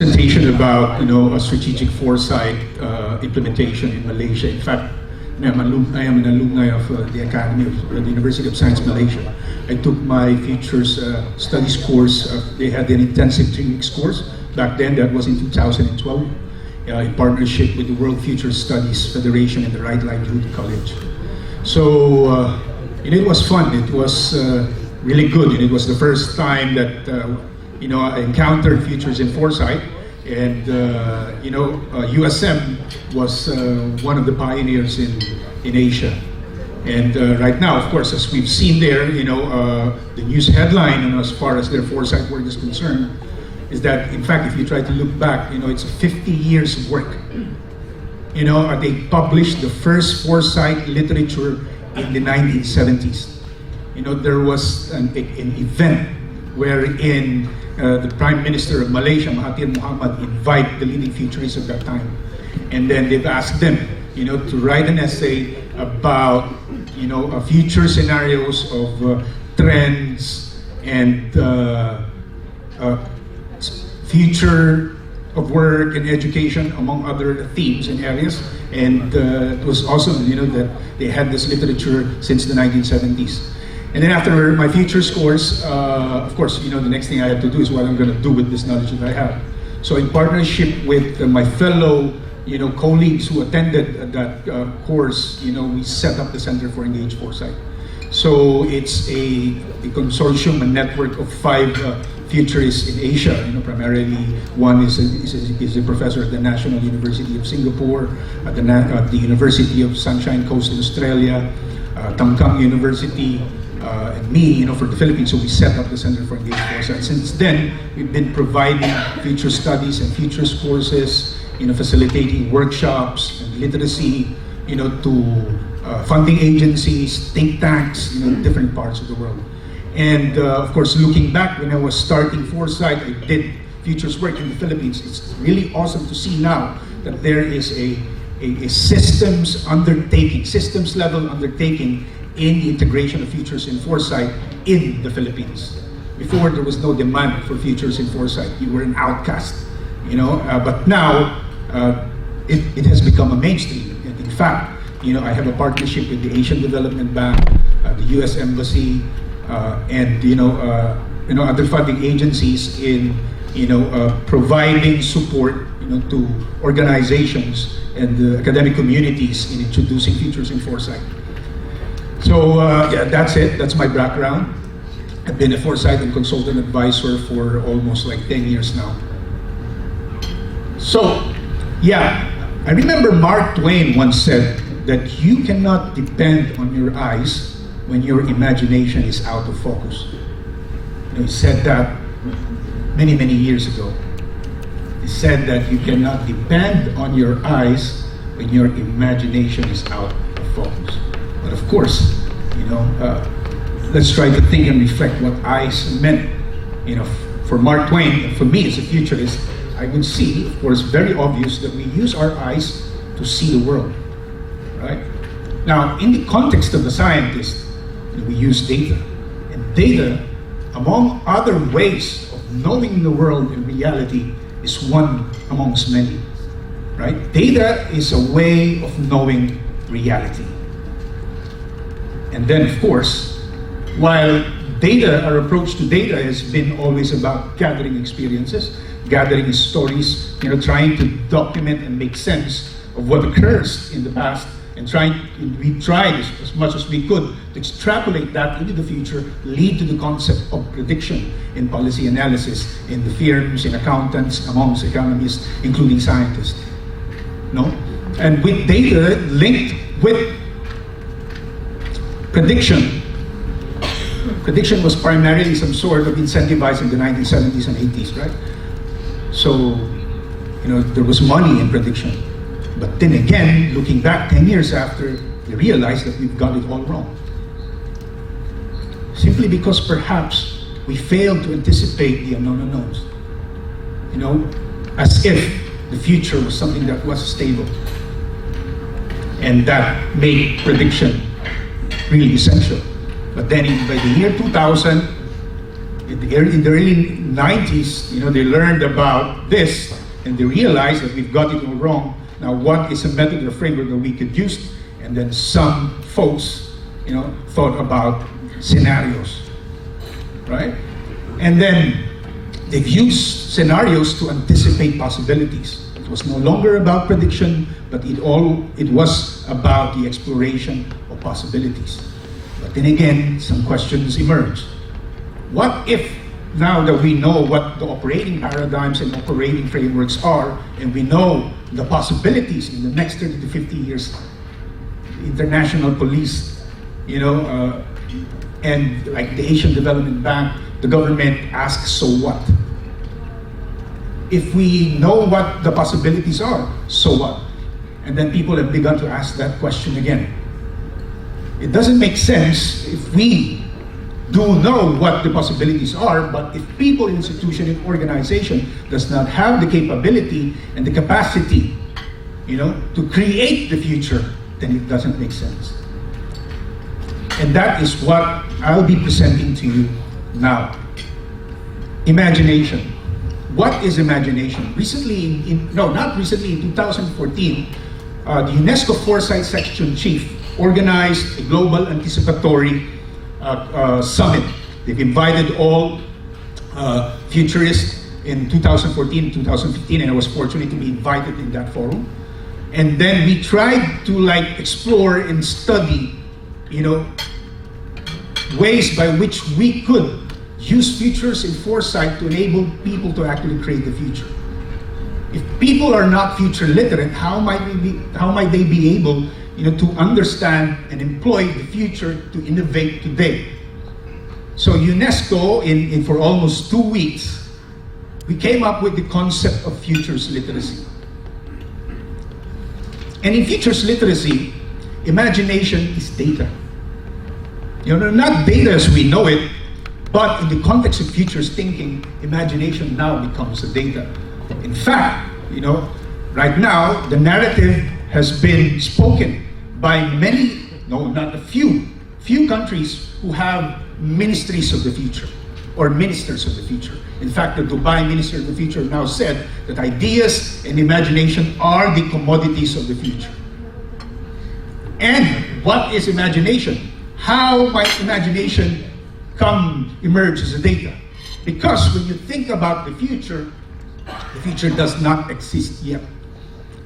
Presentation about a strategic foresight implementation in Malaysia. In fact, I am an alumni of the Academy of the University of Science Malaysia. I took my Futures Studies course. They had an intensive 3 weeks course. Back then, that was in 2012, in partnership with the World Future Studies Federation and the Right Livelihood College. So it was fun. It was really good, and it was the first time that I encountered Futures and Foresight, and USM was one of the pioneers in Asia. And right now, of course, as we've seen there, the news headline, and as far as their foresight work is concerned, is that in fact, if you try to look back, it's 50 years of work. They published the first foresight literature in the 1970s. There was an event wherein the Prime Minister of Malaysia, Mahathir Mohamad, invite the leading futurists of that time. And then they've asked them, to write an essay about, future scenarios of trends and future of work and education, among other themes and areas. And it was awesome, that they had this literature since the 1970s. And then after my Futures course, of course, the next thing I have to do is what I'm going to do with this knowledge that I have. So in partnership with my fellow, colleagues who attended that course, we set up the Center for Engage Foresight. So it's a consortium, a network of 5 futurists in Asia. Primarily one is a professor at the National University of Singapore, at the University of Sunshine Coast in Australia, Tamkang University, and me, for the Philippines. So we set up the Center for Engage Foresight. Since then, we've been providing future studies and futures courses, facilitating workshops and literacy, to funding agencies, think tanks, different parts of the world. And of course, looking back, when I was starting Foresight, I did futures work in the Philippines. It's really awesome to see now that there is a systems level undertaking in the integration of Futures and Foresight in the Philippines. Before, there was no demand for Futures and Foresight. You were an outcast, but now it has become a mainstream. And in fact, I have a partnership with the Asian Development Bank, the U.S. Embassy, and other funding agencies in providing support to organizations and the academic communities in introducing Futures and Foresight. So yeah, that's it. That's my background. I've been a foresight and consultant advisor for almost like 10 years now. So yeah, I remember Mark Twain once said that you cannot depend on your eyes when your imagination is out of focus. He said that many, many years ago. He said that you cannot depend on your eyes when your imagination is out of focus. But of course, let's try to think and reflect what eyes meant. For Mark Twain, for me as a futurist, I would see, of course, very obvious that we use our eyes to see the world, right? Now, in the context of the scientist, we use data. And data, among other ways of knowing the world in reality, is one amongst many, right? Data is a way of knowing reality. And then, of course, while our approach to data has been always about gathering experiences, gathering stories, trying to document and make sense of what occurs in the past, and we tried as much as we could to extrapolate that into the future, lead to the concept of prediction in policy analysis, in the firms, in accountants, amongst economists, including scientists. And with data linked with prediction. Prediction was primarily some sort of incentivized in the 1970s and 80s, right? So, there was money in prediction. But then again, looking back 10 years after, we realized that we've got it all wrong. Simply because perhaps we failed to anticipate the unknown unknowns. As if the future was something that was stable. And that made prediction really essential. But then by the year 2000, in the early 90s, they learned about this and they realized that we've got it all wrong. Now, what is a method or framework that we could use? And then some folks, thought about scenarios, right? And then they've used scenarios to anticipate possibilities. It was no longer about prediction, but it was about the exploration of possibilities. But then again, some questions emerge. What if, now that we know what the operating paradigms and operating frameworks are, and we know the possibilities in the next 30 to 50 years, international police, and like the Asian Development Bank, the government asks, so what? If we know what the possibilities are, so what? And then people have begun to ask that question again. It doesn't make sense if we do know what the possibilities are, but if people, institution, and organization does not have the capability and the capacity, to create the future, then it doesn't make sense. And that is what I'll be presenting to you now. Imagination. What is imagination? Not recently, in 2014, the UNESCO Foresight Section Chief organized a global anticipatory summit. They've invited all futurists in 2014, 2015, and I was fortunate to be invited in that forum. And then we tried to explore and study, ways by which we could use futures and foresight to enable people to actually create the future. If people are not future literate, how might they be able, to understand and employ the future to innovate today? So UNESCO, for almost 2 weeks, we came up with the concept of futures literacy. And in futures literacy, imagination is data. Not data as we know it, but in the context of futures thinking, imagination now becomes a data. In fact, right now, the narrative has been spoken by many, not a few countries who have ministries of the future or ministers of the future. In fact, the Dubai Minister of the Future now said that ideas and imagination are the commodities of the future. And what is imagination? How might imagination emerge as a data? Because when you think about the future does not exist yet.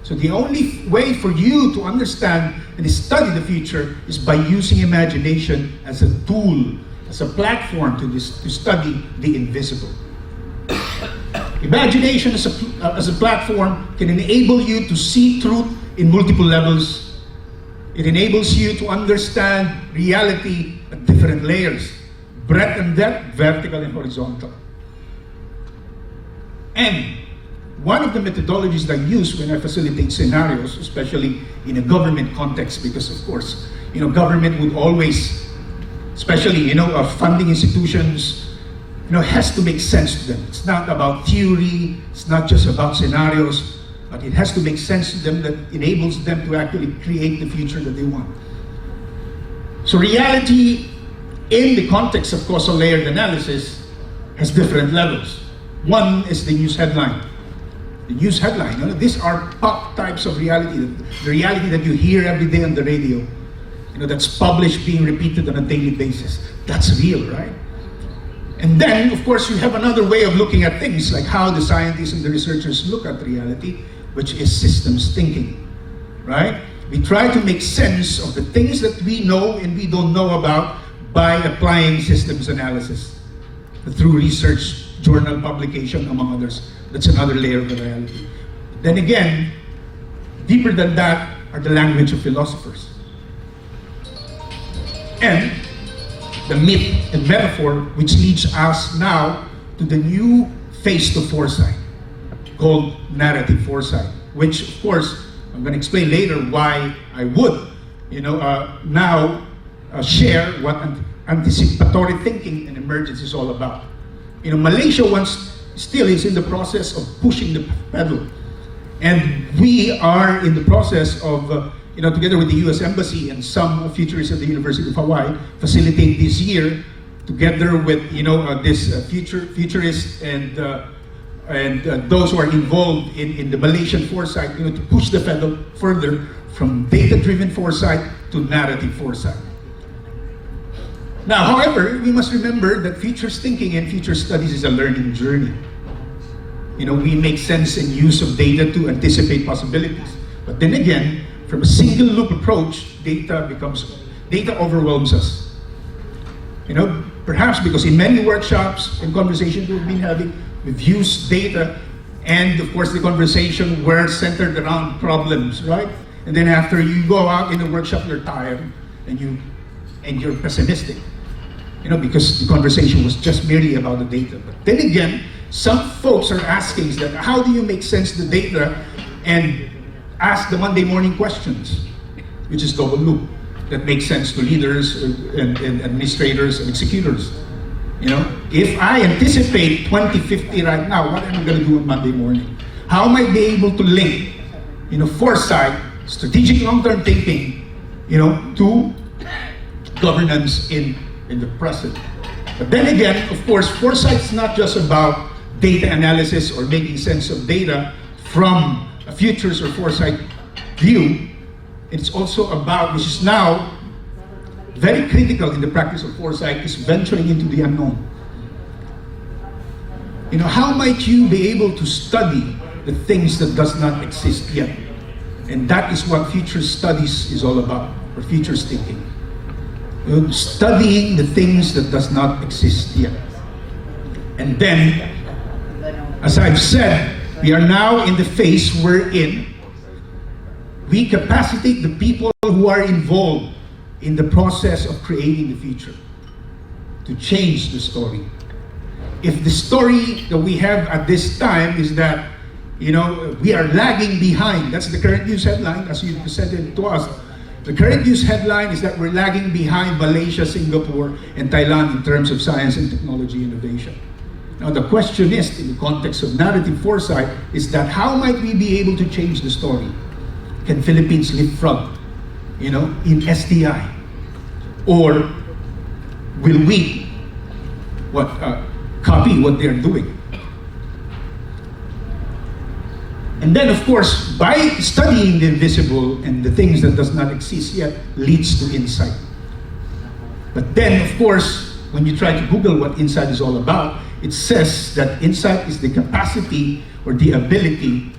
So the only way for you to understand and study the future is by using imagination as a tool, as a platform to study the invisible. Imagination as a platform can enable you to see truth in multiple levels. It enables you to understand reality at different layers, breadth and depth, vertical and horizontal. And one of the methodologies that I use when I facilitate scenarios, especially in a government context, because of course, government would always, especially, funding institutions, has to make sense to them. It's not about theory, it's not just about scenarios, but it has to make sense to them that enables them to actually create the future that they want. So reality in the context of causal layered analysis has different levels. One is the news headline. The news headline, these are pop types of reality, the reality that you hear every day on the radio, that's published, being repeated on a daily basis. That's real, right? And then, of course, you have another way of looking at things, like how the scientists and the researchers look at reality, which is systems thinking, right? We try to make sense of the things that we know and we don't know about by applying systems analysis through research, journal publication, among others. That's another layer of the reality. Then again, deeper than that are the language of philosophers. And the myth and metaphor which leads us now to the new phase to foresight called narrative foresight, which of course I'm going to explain later why I would now share what anticipatory thinking and emergence is all about. Malaysia still is in the process of pushing the pedal, and we are in the process of together with the U.S. Embassy and some futurists at the University of Hawaii, facilitate this year together with this futurist and those who are involved in the Malaysian foresight, to push the fellow further from data-driven foresight to narrative foresight. Now, however, we must remember that futures thinking and future studies is a learning journey. We make sense and use of data to anticipate possibilities. But then again, from a single loop approach, data overwhelms us. Perhaps because in many workshops and conversations we've been having, we've used data, and of course the conversation were centered around problems, right? And then after you go out in the workshop, you're tired and you're pessimistic, because the conversation was just merely about the data. But then again, some folks are asking is that how do you make sense of the data and ask the Monday morning questions, which is double loop, that makes sense to leaders and administrators and executors. If I anticipate 2050 right now, what am I going to do on Monday morning? How am I be able to link, foresight, strategic long-term thinking, to governance in the present? But then again, of course, foresight is not just about data analysis or making sense of data from a futures or foresight view. It's also about, which is now very critical in the practice of foresight, is venturing into the unknown. How might you be able to study the things that does not exist yet? And that is what future studies is all about, or futures thinking. Studying the things that does not exist yet. And then, as I've said, we are now in the phase wherein we capacitate the people who are involved in the process of creating the future to change the story. If the story that we have at this time is that, we are lagging behind, that's the current news headline, as you presented to us. The current news headline is that we're lagging behind Malaysia, Singapore, and Thailand in terms of science and technology innovation. Now the question is, in the context of narrative foresight, is that how might we be able to change the story? Can Philippines leapfrog, in STI? Or will we copy what they're doing? And then, of course, by studying the invisible and the things that does not exist yet, leads to insight. But then, of course, when you try to Google what insight is all about, it says that insight is the capacity or the ability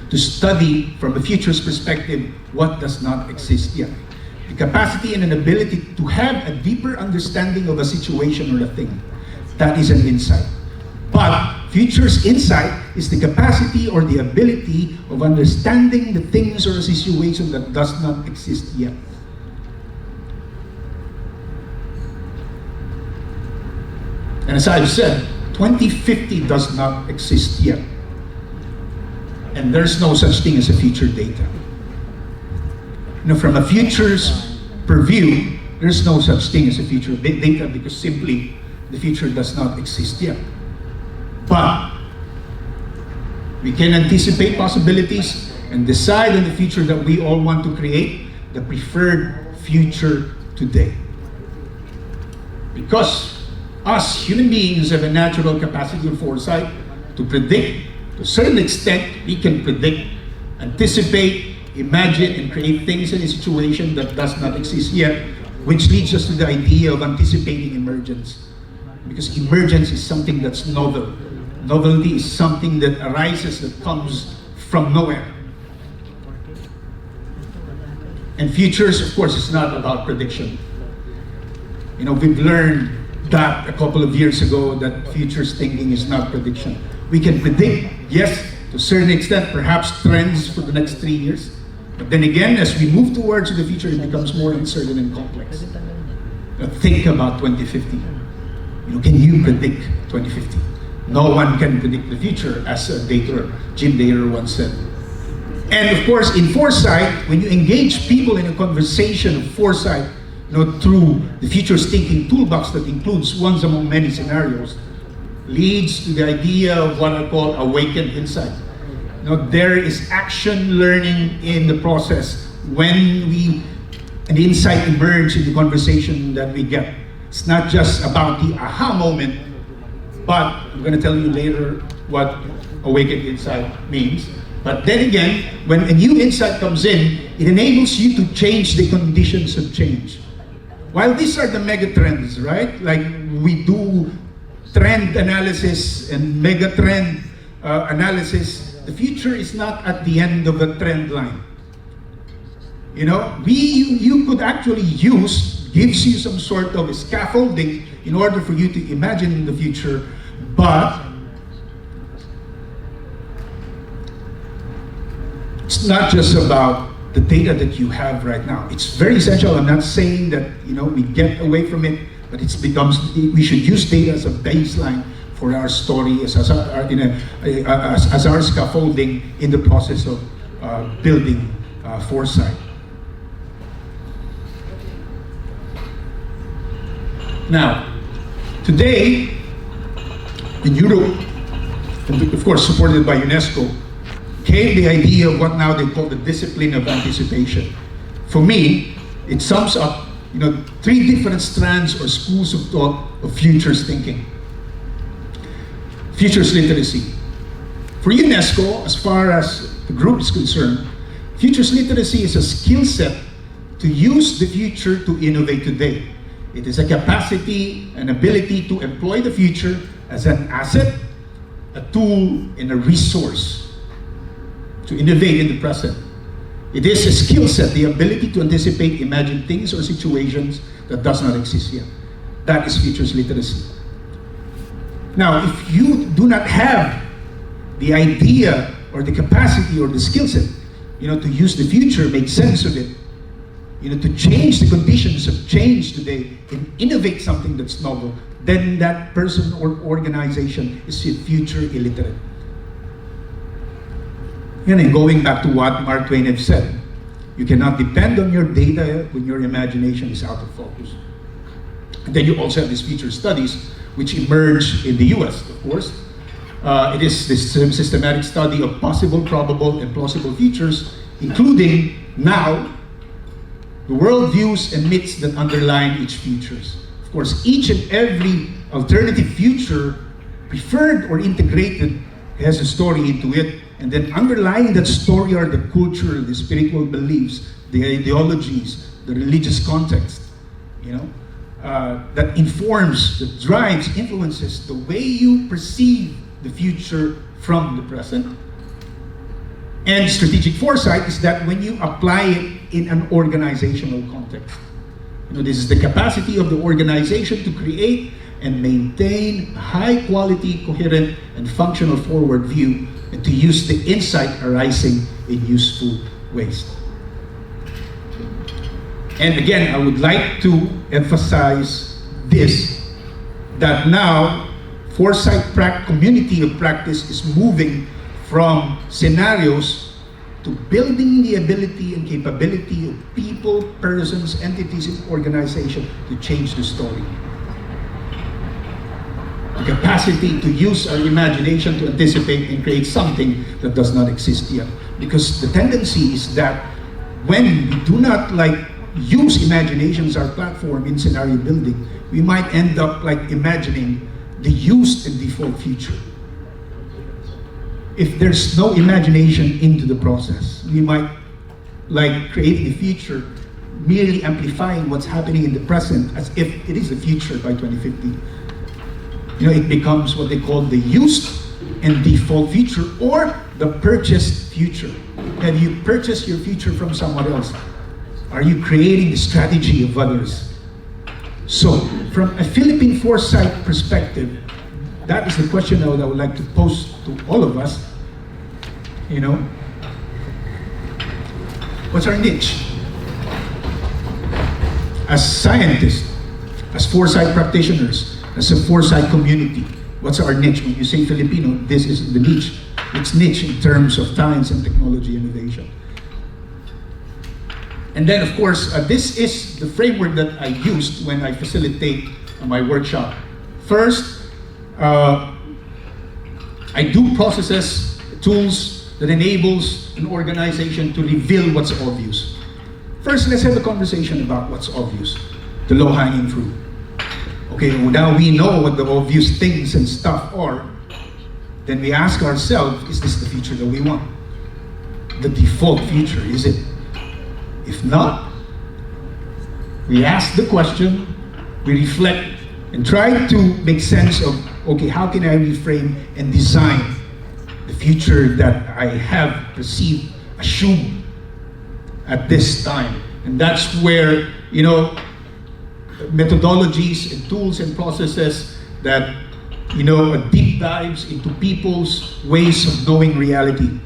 to study from a future's perspective what does not exist yet. The capacity and an ability to have a deeper understanding of a situation or a thing. That is an insight. But future's insight is the capacity or the ability of understanding the things or a situation that does not exist yet. And as I've said, 2050 does not exist yet. And there's no such thing as a future data. From a futures purview, there's no such thing as a future data because simply the future does not exist yet. But we can anticipate possibilities and decide on the future that we all want to create, the preferred future today. Because us human beings have a natural capacity of foresight to predict. To a certain extent, we can predict, anticipate, imagine, and create things in a situation that does not exist yet, which leads us to the idea of anticipating emergence. Because emergence is something that's novel. Novelty is something that arises, that comes from nowhere. And futures, of course, is not about prediction. We've learned that a couple of years ago that futures thinking is not prediction. We can predict, yes, to a certain extent, perhaps trends for the next 3 years. But then again, as we move towards the future, it becomes more uncertain and complex. Now, think about 2050. Can you predict 2050? No one can predict the future, as Jim Dater once said. And of course, in foresight, when you engage people in a conversation of foresight, through the futures thinking toolbox that includes ones among many scenarios, leads to the idea of what I call awakened insight. There is action learning in the process when an insight emerges in the conversation that we get. It's not just about the aha moment, but I'm going to tell you later what awakened insight means. But then again, when a new insight comes in, it enables you to change the conditions of change. While these are the mega trends, right? Like we do trend analysis and mega trend analysis, the future is not at the end of a trend line. You know, you could actually gives you some sort of scaffolding in order for you to imagine the future, but it's not just about the data that you have right now. It's very essential. I'm not saying that, you know, we get away from it, but we should use data as a baseline for our story, as our scaffolding in the process of building foresight. Now, today, in Europe, and of course supported by UNESCO, came the idea of what now they call the discipline of anticipation. For me, it sums up, you know, 3 different strands or schools of thought of futures thinking. Futures literacy. For UNESCO, as far as the group is concerned, futures literacy is a skill set to use the future to innovate today. It is a capacity and ability to employ the future as an asset, a tool, and a resource to innovate in the present. It is a skill set, the ability to anticipate, imagine things or situations that does not exist yet. That is futures literacy. Now, if you do not have the idea or the capacity or the skill set, you know, to use the future, make sense of it, you know, to change the conditions of change today and innovate something that's novel, then that person or organization is future illiterate. And going back to what Mark Twain have said, you cannot depend on your data when your imagination is out of focus. And then you also have these future studies, which emerge in the US, of course. It is this systematic study of possible, probable, and plausible futures, including now the worldviews and myths that underline each futures. Of course, each and every alternative future, preferred or integrated, has a story into it, and then underlying that story are the culture, the spiritual beliefs, the ideologies, the religious context, you know, that informs, that drives, influences the way you perceive the future from the present. And strategic foresight is that when you apply it in an organizational context. You know, this is the capacity of the organization to create and maintain a high quality, coherent, and functional forward view, and to use the insight arising in useful ways. And again, I would like to emphasize this, that now foresight community of practice is moving from scenarios to building the ability and capability of people, persons, entities, and organizations to change the story. The capacity to use our imagination to anticipate and create something that does not exist yet. Because the tendency is that when we do not use imagination as our platform in scenario building, we might end up imagining the used and default future. If there's no imagination into the process, we might create a future merely amplifying what's happening in the present as if it is the future by 2050. You know, it becomes what they call the used and default future, or the purchased future. Have you purchased your future from someone else? Are you creating the strategy of others? So, from a Philippine foresight perspective, that is the question that I would like to pose to all of us. You know, what's our niche? As scientists, as foresight practitioners, as a foresight community, what's our niche? When you say Filipino, this is the niche. It's niche in terms of science and technology innovation. And then, of course, this is the framework that I used when I facilitate my workshop. First, I do processes, tools that enables an organization to reveal what's obvious. First, let's have a conversation about what's obvious, the low-hanging fruit. okay, now we know what the obvious things and stuff are, then we ask ourselves, is this the future that we want? The default future, is it? If not, we ask the question, we reflect, and try to make sense of, okay, how can I reframe and design the future that I have perceived, assumed at this time? And that's where, you know, methodologies and tools and processes that, you know, deep dives into people's ways of knowing reality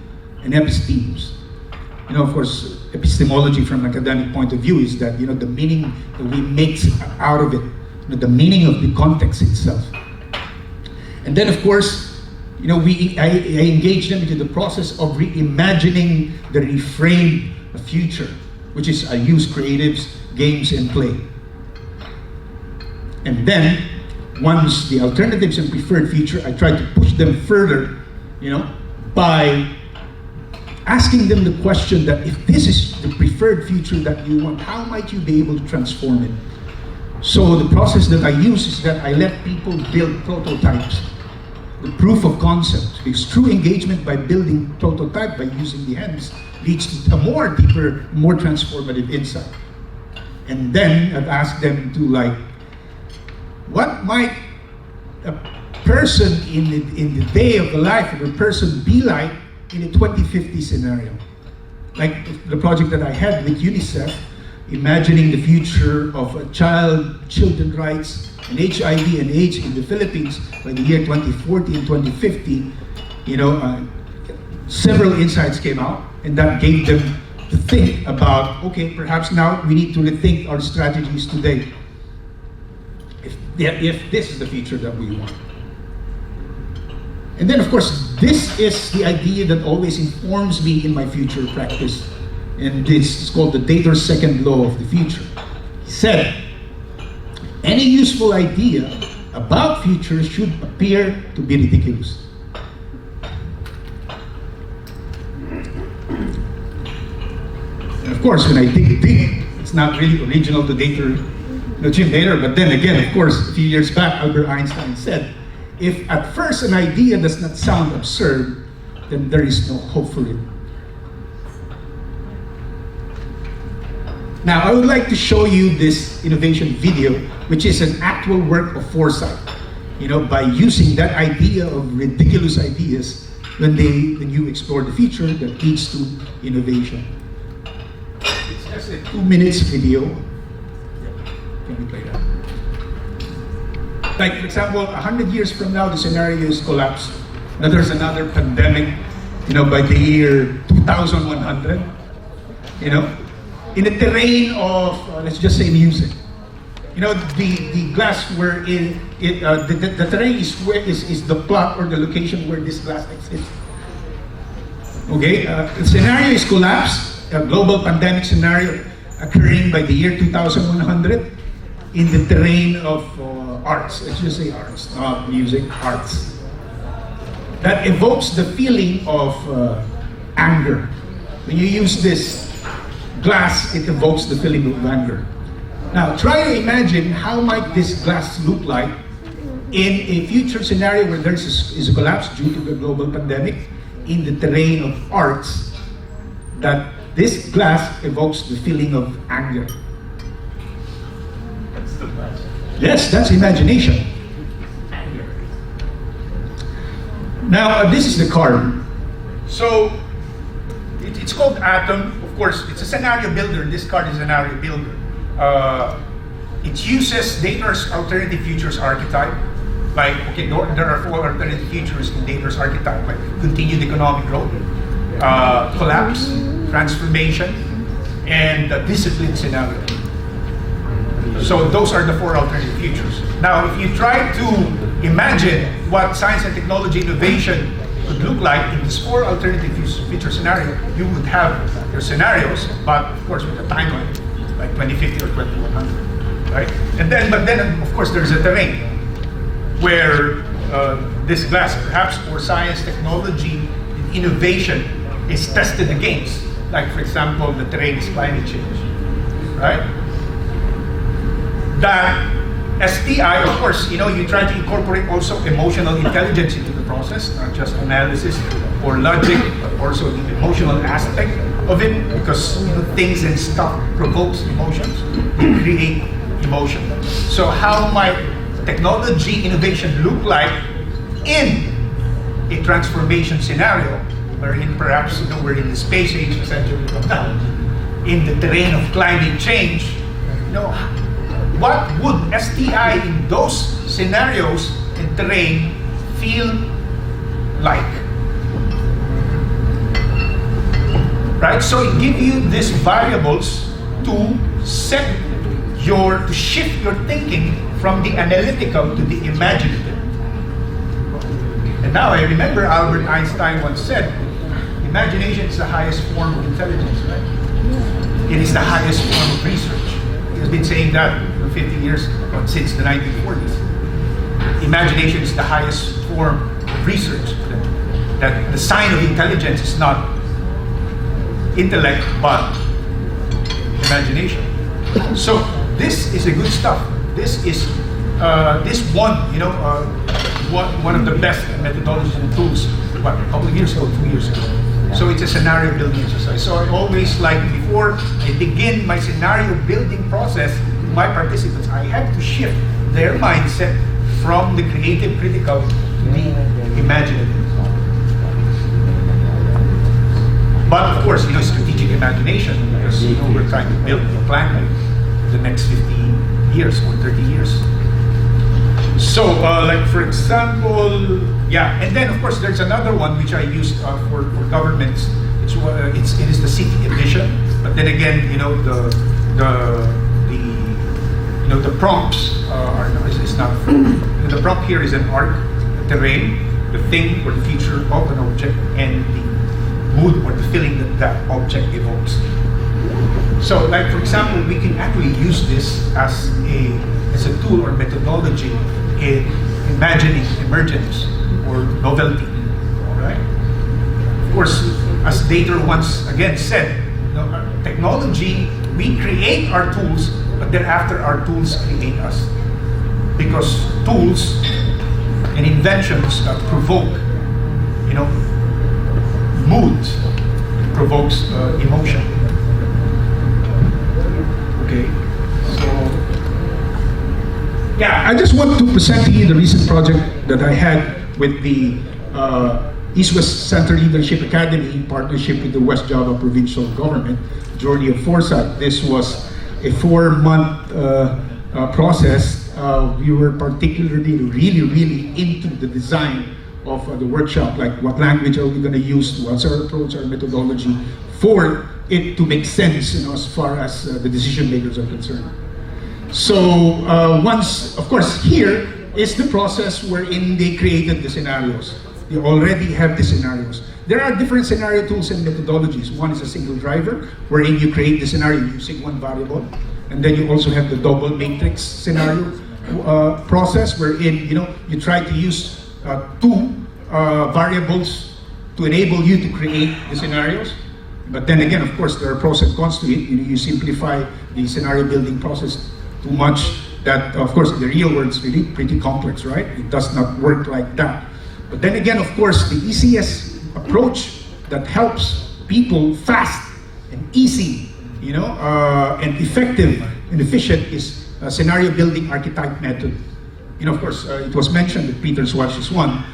and epistemes. You know, of course, epistemology from an academic point of view is that, you know, the meaning that we make out of it, you know, the meaning of the context itself. And then, of course, you know, I engage them into the process of reimagining the reframed future, which is I use creatives, games, and play. And then, once the alternatives and preferred future, I try to push them further, you know, by asking them the question that if this is the preferred future that you want, how might you be able to transform it? So the process that I use is that I let people build prototypes, the proof of concept, because true engagement by building prototype, by using the hands, leads to a more deeper, more transformative insight. And then I've asked them to, like, what might a person in the day of the life of a person be like in a 2050 scenario? Like the project that I had with UNICEF, imagining the future of children's rights and HIV and AIDS in the Philippines by the year 2040 and 2050, you know, several insights came out, and that gave them to think about, okay, perhaps now we need to rethink our strategies today. If this is the future that we want. And then, of course, this is the idea that always informs me in my future practice. And this is called the Dator's second law of the future. He said, any useful idea about future should appear to be ridiculous. And of course, when I dig deep, it's not really original to Dator, Jim Dator, but then again, of course, a few years back, Albert Einstein said, if at first an idea does not sound absurd, then there is no hope for it. Now, I would like to show you this innovation video, which is an actual work of foresight. You know, by using that idea of ridiculous ideas when you explore the future that leads to innovation. It's just a 2 minutes video. Can we play that? Like, for example, 100 years from now, the scenario is collapsed. Now there's another pandemic, you know, by the year 2100, you know, in the terrain of, let's just say, music. You know, the glass where the terrain is the plot or the location where this glass exists. Okay, the scenario is collapsed, a global pandemic scenario occurring by the year 2100. In the terrain of arts, let's just say arts, not music, arts. That evokes the feeling of anger. When you use this glass, it evokes the feeling of anger. Now, try to imagine how might this glass look like in a future scenario where there is a collapse due to the global pandemic in the terrain of arts, that this glass evokes the feeling of anger. Yes, that's imagination. Now, this is the card. So, it's called Atom. Of course, it's a scenario builder. This card is a scenario builder. It uses Dator's alternative futures archetype. Like, okay, there are 4 alternative futures in Dator's archetype, like continued economic growth, collapse, transformation, and discipline scenario. So those are the 4 alternative futures. Now, if you try to imagine what science and technology innovation would look like in this 4 alternative future scenario, you would have your scenarios, but of course with a timeline, like 2050 or 2100, right? And then, but then of course there's a terrain where this glass, perhaps for science, technology, innovation, is tested against. Like, for example, the terrain is climate change, right? That STI, of course, you try to incorporate also emotional intelligence into the process, not just analysis or logic, but also the emotional aspect of it, because things and stuff provokes emotions, they create emotion. So how might technology innovation look like in a transformation scenario, wherein perhaps we're in the space age a century from now, in the terrain of climate change, what would STI in those scenarios and terrain feel like? Right? So it gives you these variables to shift your thinking from the analytical to the imaginative. And now I remember Albert Einstein once said, imagination is the highest form of intelligence, right? It is the highest form of research. He has been saying that for 50 years, since the 1940s. Imagination is the highest form of research. That the sign of intelligence is not intellect, but imagination. So this is a good stuff. This is one of the best methodologies and tools. What, a couple of years ago, 2 years ago. So it's a scenario building exercise. So I always like, before I begin my scenario building process, my participants, I have to shift their mindset from the creative critical to the imaginative. But of course, strategic imagination, because we're trying to build a plan for the next 50 years or 30 years. So, like for example, and then of course there's another one which I used for governments. It is the city vision, but then again, the prompts is not. The prompt here is an arc, the terrain, the thing or the feature of an object, and the mood or the feeling that that object evokes. So, like for example, we can actually use this as a tool or methodology in imagining emergence or novelty. Right? Of course, as Dater once again said, technology, we create our tools, but thereafter our tools create us. Because tools and inventions provoke, mood, provokes emotion. Okay, so I just want to present to you the recent project that I had with the East-West Center Leadership Academy in partnership with the West Java Provincial Government, Journey of Foresight. This was a 4-month process. We were particularly really into the design of the workshop, like what language are we going to use, what's our approach, our methodology, for it to make sense as far as the decision makers are concerned. So once, of course, here is the process wherein they created the scenarios. They already have the scenarios. There are different scenario tools and methodologies. One is a single driver, wherein you create the scenario using one variable. And then you also have the double matrix scenario process, wherein you try to use two variables to enable you to create the scenarios. But then again, of course, there are pros and cons to it. You simplify the scenario building process too much. That, of course, the real world is really pretty complex, right? It does not work like that. But then again, of course, the easiest approach that helps people fast and easy, and effective and efficient is a scenario building archetype method. Of course, it was mentioned that Peter's watch is one.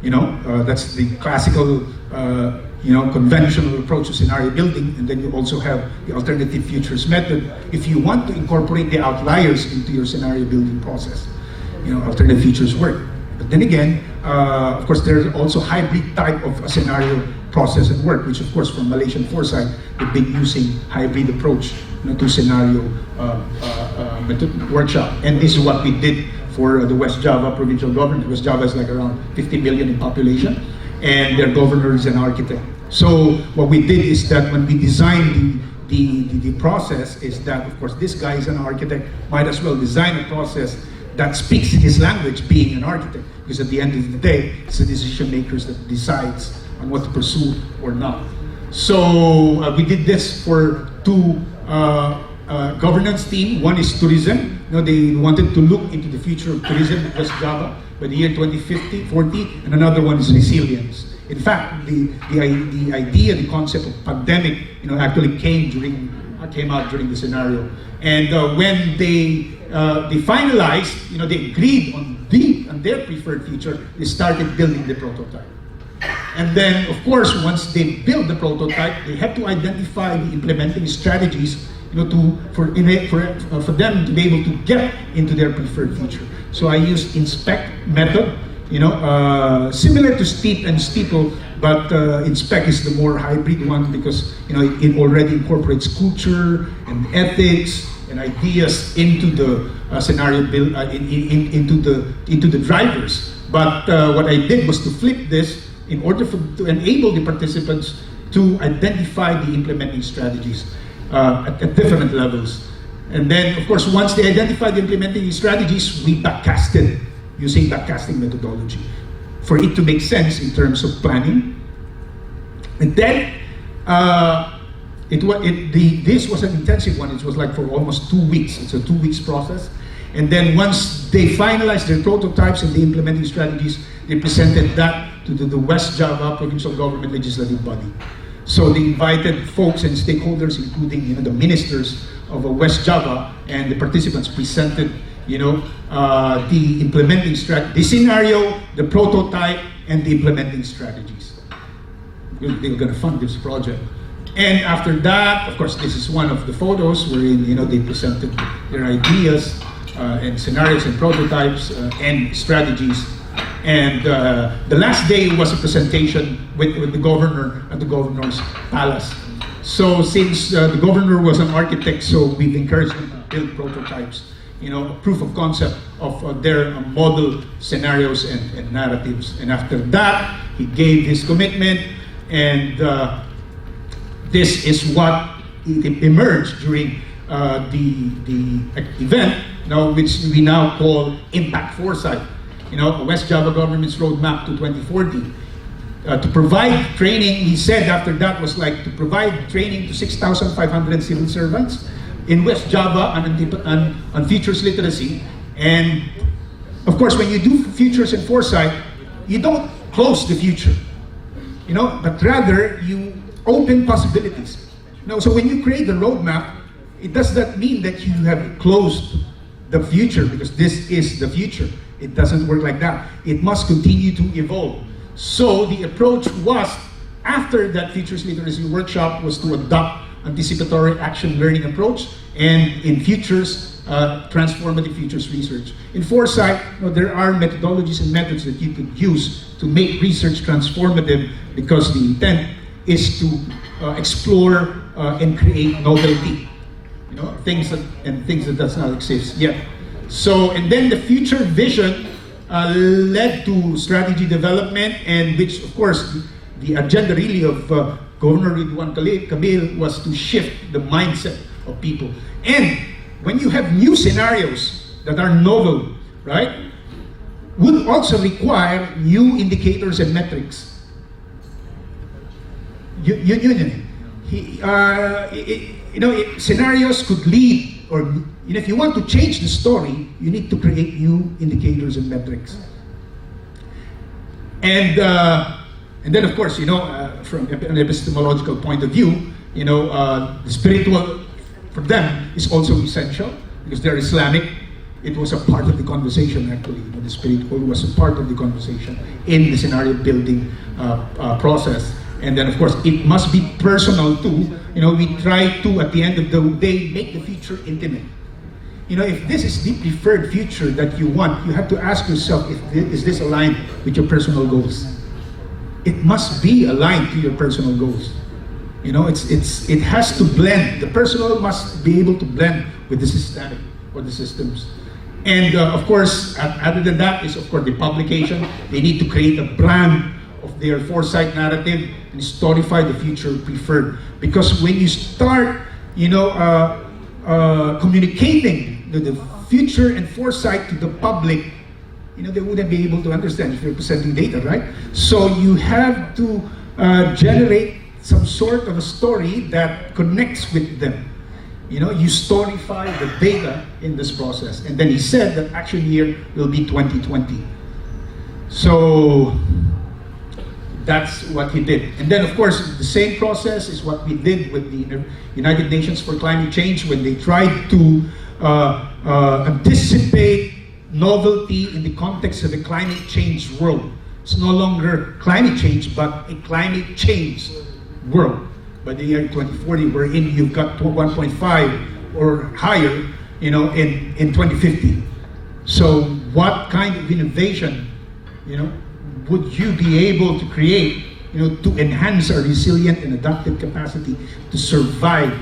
That's the classical, conventional approach to scenario building. And then you also have the alternative futures method. If you want to incorporate the outliers into your scenario building process, alternative futures work. But then again, of course, there's also hybrid type of a scenario process and work, which of course from Malaysian Foresight, they've been using hybrid approach to scenario workshop. And this is what we did for the West Java Provincial Government. West Java is like around 50 million in population, and their governor is an architect. So what we did is that when we designed the process is that, of course, this guy is an architect, might as well design a process that speaks his language, being an architect, because at the end of the day, it's the decision makers that decides on what to pursue or not. So we did this for two governance team. One is tourism. They wanted to look into the future of tourism in West Java by the year 2050, 40, and another one is resilience. In fact, the idea, the concept of pandemic, actually came out during the scenario. And when they finalized, they agreed on their preferred future, they started building the prototype. And then, of course, once they build the prototype, they have to identify the implementing strategies, for them to be able to get into their preferred future. So I used inspect method, similar to steep and steeple, but inspect is the more hybrid one because it already incorporates culture and ethics and ideas into the scenario build, into the drivers. But what I did was to flip this in order to enable the participants to identify the implementing strategies at different levels. And then, of course, once they identify the implementing strategies, we backcasted using backcasting methodology for it to make sense in terms of planning. And then, this was an intensive one. It was like for almost 2 weeks. It's a 2 weeks process. And then once they finalized their prototypes and the implementing strategies, they presented that to the West Java Provincial Government Legislative Body. So they invited folks and stakeholders, including the ministers of West Java, and the participants presented the implementing the scenario, the prototype, and the implementing strategies. They were going to fund this project. And after that, of course, this is one of the photos wherein they presented their ideas and scenarios and prototypes and strategies. And the last day was a presentation with the governor at the governor's palace. So since the governor was an architect, so we've encouraged him to build prototypes, proof of concept of their model scenarios and narratives. And after that, he gave his commitment, and this is what emerged during the event, which we now call Impact Foresight. West Java government's roadmap to 2040. To provide training, he said after that was like to provide training to 6,500 civil servants in West Java on futures literacy. And of course, when you do futures and foresight, you don't close the future, but rather you open possibilities. So when you create the roadmap, it does not mean that you have closed the future because this is the future. It doesn't work like that. It must continue to evolve. So the approach was, after that futures literacy workshop, was to adopt anticipatory action learning approach, and in futures, transformative futures research. In foresight, there are methodologies and methods that you could use to make research transformative because the intent is to explore and create novelty, things that does not exist yet. So, and then the future vision led to strategy development, and which, of course, the agenda really of Governor Ridwan Kamil was to shift the mindset of people. And when you have new scenarios that are novel, right, would also require new indicators and metrics. Scenarios could lead, or if you want to change the story, you need to create new indicators and metrics. And then, of course, from an epistemological point of view, the spiritual for them is also essential because they're Islamic. It was a part of the conversation, actually. The spiritual was a part of the conversation in the scenario building process. And then, of course, it must be personal too. We try to, at the end of the day, make the future intimate. If this is the preferred future that you want, you have to ask yourself, is this aligned with your personal goals? It must be aligned to your personal goals. It has to blend. The personal must be able to blend with the systemic or the systems. And of course, other than that is, of course, the publication. They need to create a brand of their foresight narrative and storify the future preferred. Because when you start, communicating the future and foresight to the public, they wouldn't be able to understand if you're presenting data, right? So you have to generate some sort of a story that connects with them. you storify the data in this process. And then he said that action year will be 2020. So that's what he did. And then, of course, the same process is what we did with the United Nations for Climate Change when they tried to anticipate novelty in the context of a climate change world. It's no longer climate change, but a climate change world. By the year 2040, wherein you've got 1.5 or higher, in 2050. So what kind of innovation, would you be able to create, to enhance our resilient and adaptive capacity to survive,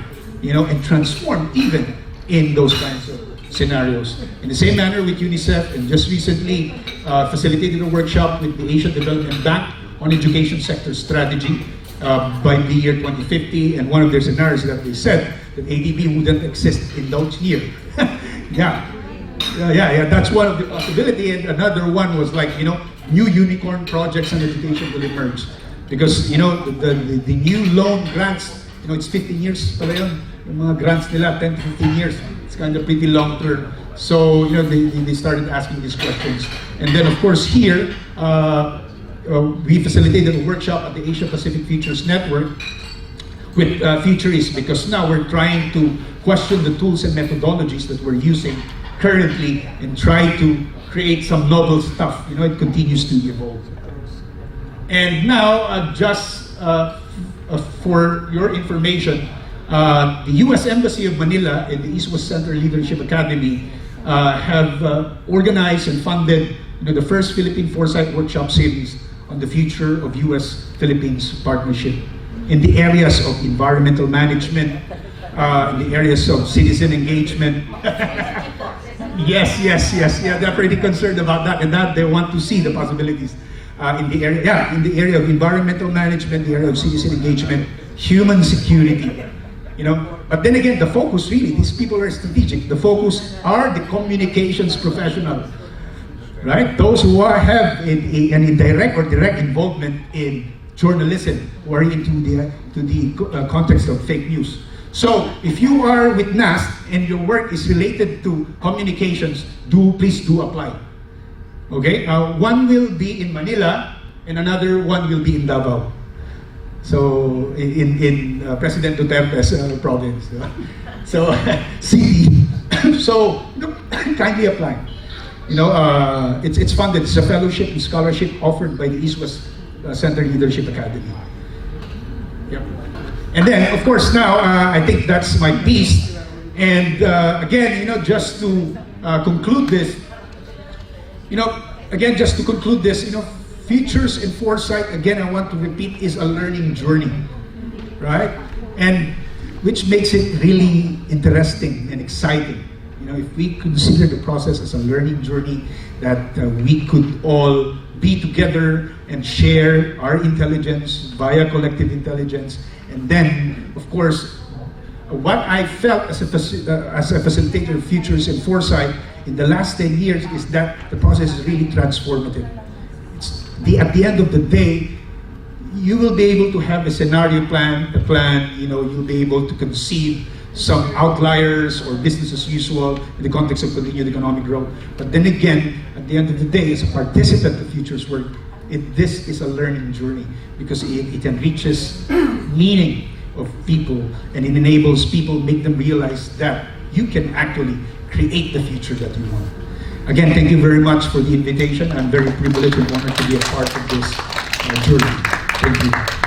and transform even in those kinds of scenarios. In the same manner with UNICEF, and just recently facilitated a workshop with the Asian Development Bank on education sector strategy by the year 2050, and one of their scenarios that they said that ADB wouldn't exist in those years. Yeah, that's one of the possibility, and another one was like, new unicorn projects and education will emerge. Because, the new loan grants, it's 15 years pala yun. Yung mga grants nila, 10 to 15 years. It's kind of pretty long term. So, they started asking these questions. And then, of course, here, we facilitated a workshop at the Asia Pacific Futures Network with futurists, because now we're trying to question the tools and methodologies that we're using currently and try to create some novel stuff. It continues to evolve. And now, just for your information, the U.S. Embassy of Manila and the East-West Center Leadership Academy have organized and funded the first Philippine Foresight workshop series on the future of U.S.-Philippines partnership in the areas of environmental management, in the areas of citizen engagement. Yes, they're pretty concerned about that, and that they want to see the possibilities in the area of environmental management, the area of citizen engagement, human security. But then again, the focus really, these people are strategic. The focus are the communications professionals, right? Those who have an indirect or direct involvement in journalism or into the context of fake news. So if you are with NAST and your work is related to communications, please do apply. Okay, one will be in Manila and another one will be in Davao. So in President Duterte's province, so city. So kindly apply. It's funded. It's a fellowship and scholarship offered by the East-West Center Leadership Academy. Yep. And then, of course, now I think that's my piece. And again, just to conclude this, Futures and Foresight, again, I want to repeat, is a learning journey, right? And which makes it really interesting and exciting. If we consider the process as a learning journey, that we could all be together and share our intelligence via collective intelligence. And then, of course, what I felt as a facilitator of Futures and Foresight in the last 10 years is that the process is really transformative. At the end of the day, you will be able to have a scenario plan, you'll be able to conceive some outliers or business as usual in the context of continued economic growth. But then again, at the end of the day, as a participant of Futures work, this is a learning journey because it enriches meaning of people and it enables people, make them realize that you can actually create the future that you want. Again, thank you very much for the invitation. I'm very privileged and honored to be a part of this journey. Thank you.